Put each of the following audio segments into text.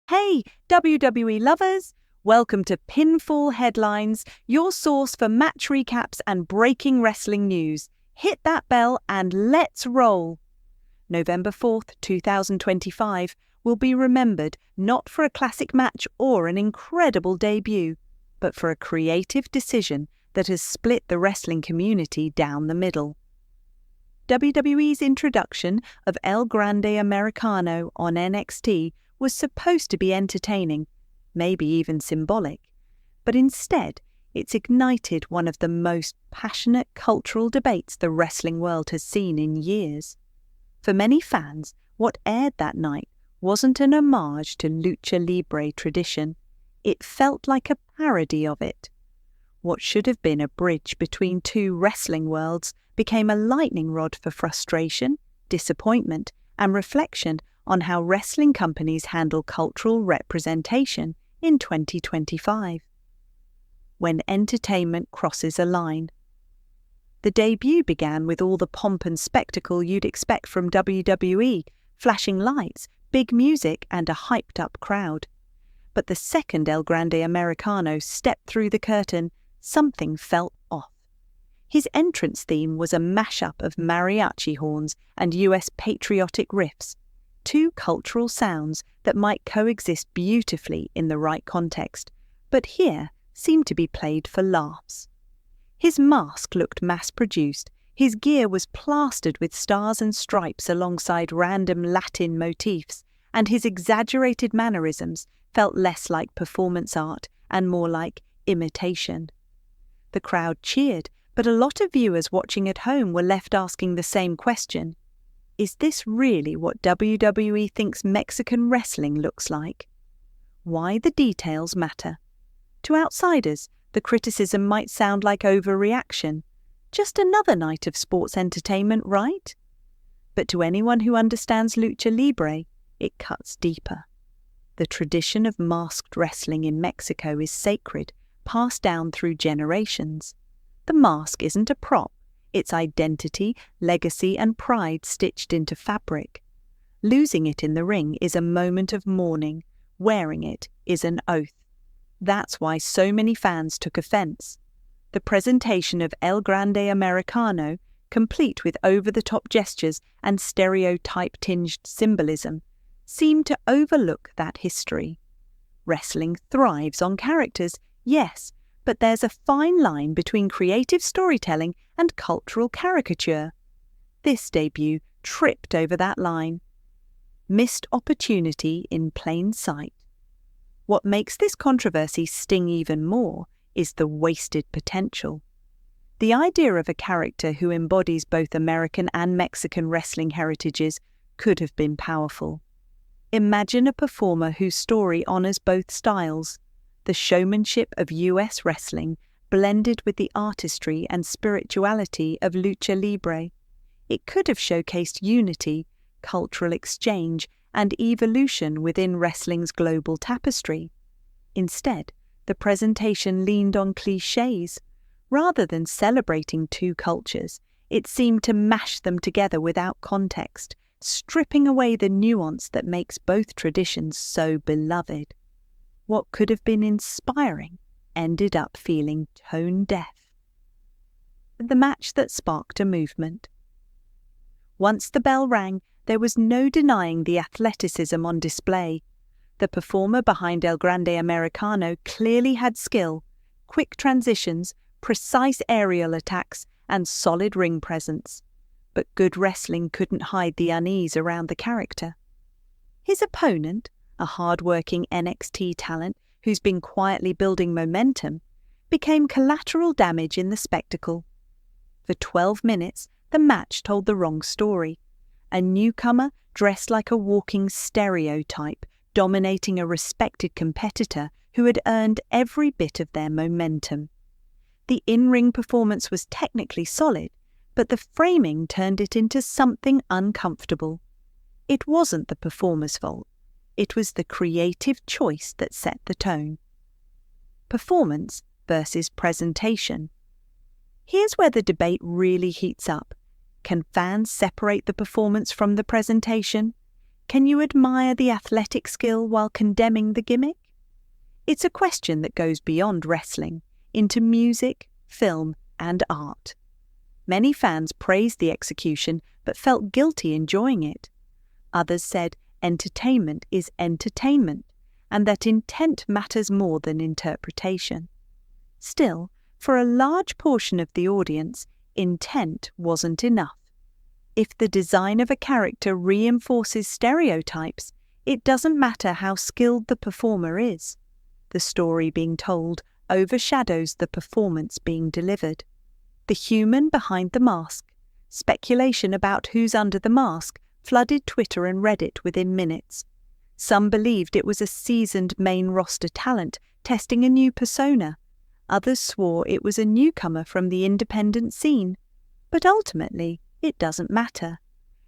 Hey, WWE lovers! Welcome to Pinfall Headlines, your source for match recaps and breaking wrestling news. Hit that bell and let's roll! November 4th, 2025 will be remembered not for a classic match or an incredible debut, but for a creative decision that has split the wrestling community down the middle. WWE's introduction of El Grande Americano on NXT was supposed to be entertaining, maybe even symbolic, but instead it's ignited one of the most passionate cultural debates the wrestling world has seen in years. For many fans, what aired that night wasn't an homage to Lucha Libre tradition. It felt like a parody of it. What should have been a bridge between two wrestling worlds became a lightning rod for frustration, disappointment, and reflection on how wrestling companies handle cultural representation in 2025. When entertainment crosses a line. The debut began with all the pomp and spectacle you'd expect from WWE, flashing lights, big music, and a hyped-up crowd. But the second El Grande Americano stepped through the curtain, something felt off. His entrance theme was a mashup of mariachi horns and US patriotic riffs, two cultural sounds that might coexist beautifully in the right context, but here seemed to be played for laughs. His mask looked mass-produced, his gear was plastered with stars and stripes alongside random Latin motifs, and his exaggerated mannerisms felt less like performance art and more like imitation. The crowd cheered, but a lot of viewers watching at home were left asking the same question. Is this really what WWE thinks Mexican wrestling looks like? Why the details matter. To outsiders, the criticism might sound like overreaction. Just another night of sports entertainment, right? But to anyone who understands Lucha Libre, it cuts deeper. The tradition of masked wrestling in Mexico is sacred, passed down through generations. The mask isn't a prop. It's identity, legacy, and pride stitched into fabric. Losing it in the ring is a moment of mourning. Wearing it is an oath. That's why so many fans took offense. The presentation of El Grande Americano, complete with over-the-top gestures and stereotype-tinged symbolism, seemed to overlook that history. Wrestling thrives on characters, yes, but there's a fine line between creative storytelling and cultural caricature. This debut tripped over that line. Missed opportunity in plain sight. What makes this controversy sting even more is the wasted potential. The idea of a character who embodies both American and Mexican wrestling heritages could have been powerful. Imagine a performer whose story honors both styles, the showmanship of US wrestling blended with the artistry and spirituality of Lucha Libre. It could have showcased unity, cultural exchange, and evolution within wrestling's global tapestry. Instead, the presentation leaned on clichés. Rather than celebrating two cultures, it seemed to mash them together without context, stripping away the nuance that makes both traditions so beloved. What could have been inspiring ended up feeling tone-deaf. The match that sparked a movement. Once the bell rang, there was no denying the athleticism on display. The performer behind El Grande Americano clearly had skill, quick transitions, precise aerial attacks, and solid ring presence. But good wrestling couldn't hide the unease around the character. His opponent, a hard-working NXT talent who's been quietly building momentum, became collateral damage in the spectacle. For 12 minutes, the match told the wrong story. A newcomer dressed like a walking stereotype, dominating a respected competitor who had earned every bit of their momentum. The in-ring performance was technically solid, but the framing turned it into something uncomfortable. It wasn't the performer's fault. It was the creative choice that set the tone. Performance versus presentation. Here's where the debate really heats up. Can fans separate the performance from the presentation? Can you admire the athletic skill while condemning the gimmick? It's a question that goes beyond wrestling, into music, film, and art. Many fans praised the execution but felt guilty enjoying it. Others said entertainment is entertainment, and that intent matters more than interpretation. Still, for a large portion of the audience, intent wasn't enough. If the design of a character reinforces stereotypes, it doesn't matter how skilled the performer is. The story being told overshadows the performance being delivered. The human behind the mask, speculation about who's under the mask, flooded Twitter and Reddit within minutes. Some believed it was a seasoned main roster talent testing a new persona. Others swore it was a newcomer from the independent scene. But ultimately, it doesn't matter.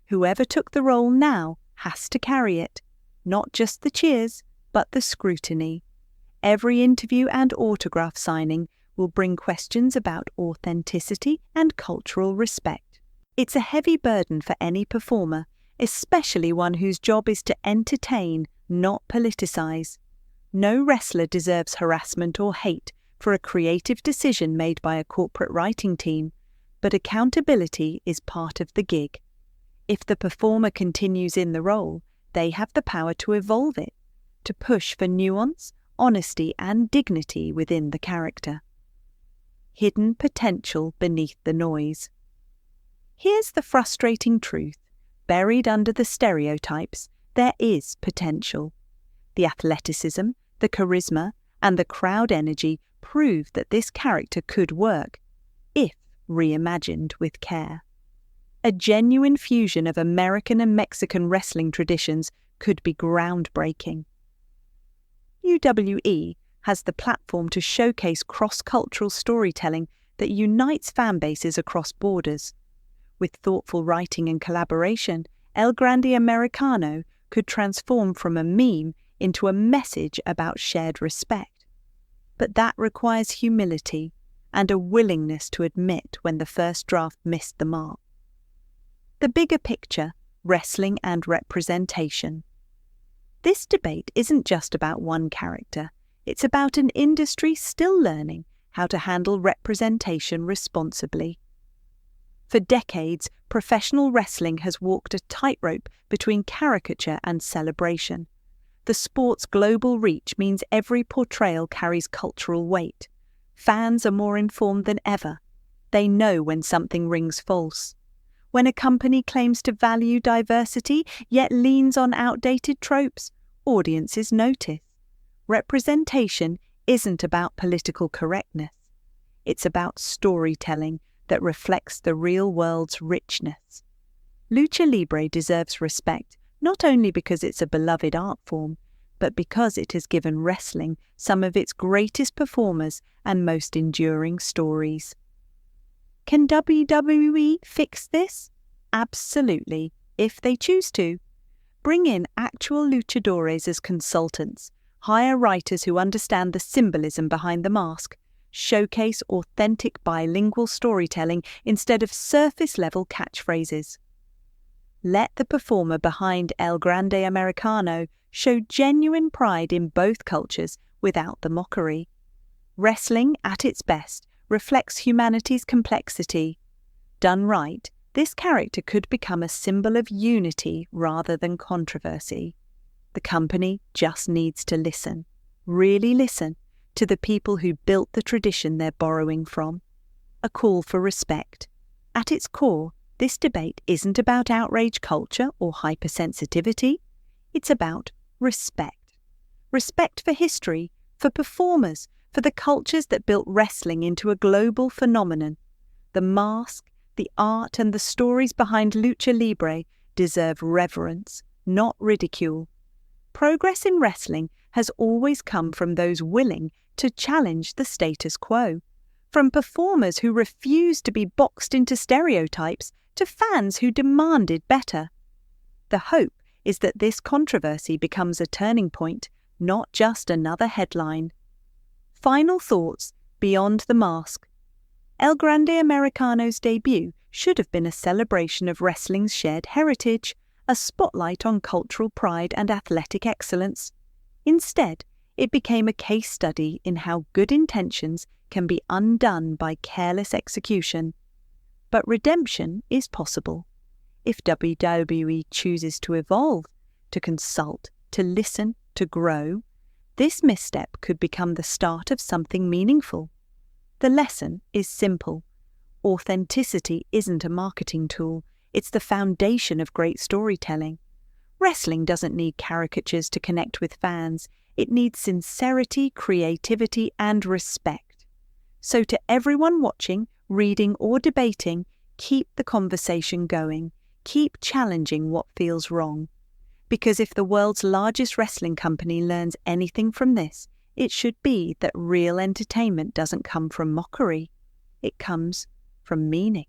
Whoever took the role now has to carry it. Not just the cheers, but the scrutiny. Every interview and autograph signing will bring questions about authenticity and cultural respect. It's a heavy burden for any performer, especially one whose job is to entertain, not politicize. No wrestler deserves harassment or hate for a creative decision made by a corporate writing team, but accountability is part of the gig. If the performer continues in the role, they have the power to evolve it, to push for nuance, honesty, and dignity within the character. Hidden potential beneath the noise. Here's the frustrating truth. Buried under the stereotypes, there is potential. The athleticism, the charisma, and the crowd energy prove that this character could work, if reimagined with care. A genuine fusion of American and Mexican wrestling traditions could be groundbreaking. WWE has the platform to showcase cross-cultural storytelling that unites fan bases across borders. With thoughtful writing and collaboration, El Grande Americano could transform from a meme into a message about shared respect. But that requires humility and a willingness to admit when the first draft missed the mark. The bigger picture, wrestling and representation. This debate isn't just about one character, it's about an industry still learning how to handle representation responsibly. For decades, professional wrestling has walked a tightrope between caricature and celebration. The sport's global reach means every portrayal carries cultural weight. Fans are more informed than ever. They know when something rings false. When a company claims to value diversity yet leans on outdated tropes, audiences notice. Representation isn't about political correctness. It's about storytelling that reflects the real world's richness. Lucha Libre deserves respect not only because it's a beloved art form, but because it has given wrestling some of its greatest performers and most enduring stories. Can WWE fix this? Absolutely, if they choose to. Bring in actual luchadores as consultants, hire writers who understand the symbolism behind the mask, showcase authentic bilingual storytelling instead of surface-level catchphrases. Let the performer behind El Grande Americano show genuine pride in both cultures without the mockery. Wrestling, at its best, reflects humanity's complexity. Done right, this character could become a symbol of unity rather than controversy. The company just needs to listen, really listen, to the people who built the tradition they're borrowing from. A call for respect. At its core, this debate isn't about outrage culture or hypersensitivity. It's about respect. Respect for history, for performers, for the cultures that built wrestling into a global phenomenon. The mask, the art, and the stories behind Lucha Libre deserve reverence, not ridicule. Progress in wrestling has always come from those willing to challenge the status quo, from performers who refused to be boxed into stereotypes to fans who demanded better. The hope is that this controversy becomes a turning point, not just another headline. Final thoughts beyond the mask. El Grande Americano's debut should have been a celebration of wrestling's shared heritage, a spotlight on cultural pride and athletic excellence. Instead, it became a case study in how good intentions can be undone by careless execution. But redemption is possible. If WWE chooses to evolve, to consult, to listen, to grow, this misstep could become the start of something meaningful. The lesson is simple. Authenticity isn't a marketing tool, it's the foundation of great storytelling. Wrestling doesn't need caricatures to connect with fans, it needs sincerity, creativity, and respect. So to everyone watching, reading, or debating, keep the conversation going. Keep challenging what feels wrong. Because if the world's largest wrestling company learns anything from this, it should be that real entertainment doesn't come from mockery. It comes from meaning.